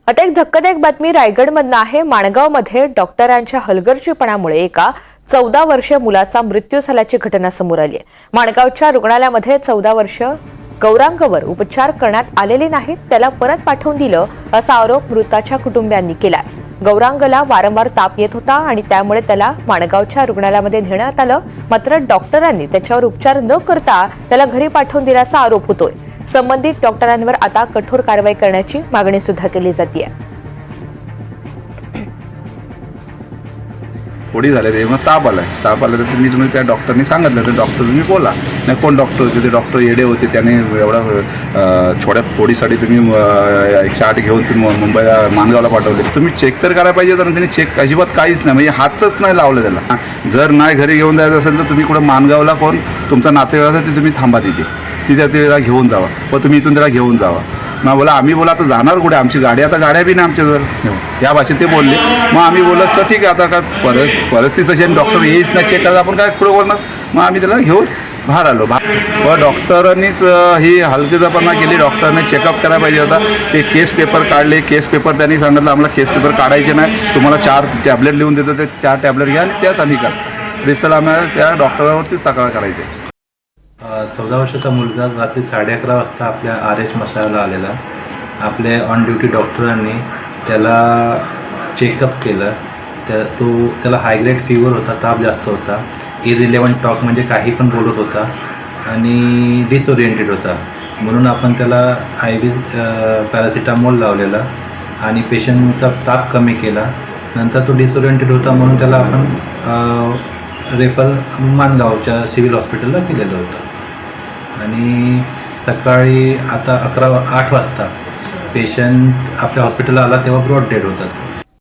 आता एक धक्कादायक बातमी रायगडमधनं आहे। माणगावमध्ये डॉक्टरांच्या हलगर्जीपणामुळे एका 14 वर्षीय मुलाचा मृत्यू झाल्याची घटना समोर आली आहे। माणगावच्या रुग्णालयामध्ये 14 वर्ष गौरांगवर उपचार करण्यात आलेले नाहीत, त्याला परत पाठवून दिलं असा आरोप मृताच्या कुटुंबियांनी केलाय। गौरांगला वारंवार ताप येत होता आणि त्यामुळे त्याला माणगावच्या रुग्णालयामध्ये नेण्यात आलं, मात्र डॉक्टरांनी त्याच्यावर उपचार न करता त्याला घरी पाठवून दिल्याचा आरोप होतोय। संबंधित डॉक्टरांवर आता कठोर कारवाई करण्याची मागणी सुद्धा केली जाते। पोडी झाले ते मग ताप आला तर तुम्ही त्या डॉक्टरनी सांगितलं तर डॉक्टर तुम्ही बोला नाही कोण डॉक्टर होते ते डॉक्टर येडे होते, त्याने एवढा छोट्या पोडीसाठी तुम्ही 108 घेऊन तुम्ही मुंबईला माणगावला पाठवले। तुम्ही चेक तर करायला पाहिजे तर त्यांनी चेक अजिबात काहीच नाही, म्हणजे हातच नाही लावलं त्याला। जर नाही घरी घेऊन जायचं असेल तर तुम्ही कुठं माणगावला कोण तुमचा नातेवाईक असेल ते तुम्ही थांबा तिथे त्याला घेऊन जावा, पण तुम्ही इथून त्याला घेऊन जावा। मग बोला आम्ही बोला आता जाणार कुठे, आमची गाडी आता गाड्या बी नाही आमच्याजवळ, या भाषेत ते बोलले। मग आम्ही बोलत सर ठीक आहे आता काय परिस्थिती अशी डॉक्टर येईच नाही चेक करायला, आपण काय पुढे बोलणार। मग आम्ही त्याला घेऊन बाहेर आलो। व डॉक्टरांनीच ही हलगर्जीपणा केली, डॉक्टरने चेकअप करायला पाहिजे होता। ते केस पेपर काढले, केस पेपर त्यांनी सांगितलं आम्हाला केस पेपर काढायचे नाही, तुम्हाला 4 टॅबलेट लिहून देतो, ते 4 टॅबलेट घ्या आणि त्याच आम्ही करा। रिसल आम्हाला त्या डॉक्टरावरतीच तक्रार करायची। 14 वर्षाचा मुलगा रात्री 11:30 वाजता आपल्या RH मसाला आलेला। आपले ऑन ड्युटी डॉक्टरांनी त्याला चेकअप केलं। त्याला हायग्रेड फीवर होता, ताप जास्त होता, इरिलेव्हंट टॉक म्हणजे काही पण बोलत होता आणि डिसओरिएंटेड होता। म्हणून आपण त्याला IV पॅरासिटामॉल लावलेला आणि पेशंटचा ताप कमी केला। नंतर तो डिसओरिएंटेड होता म्हणून त्याला आपण रेफर माणगावच्या सिव्हिल हॉस्पिटलला केलेलं होतं। आणि सकाळी आता 8 वाजता पेशंट आपल्या हॉस्पिटलला आला तेव्हा ब्रॉड डेड होतात।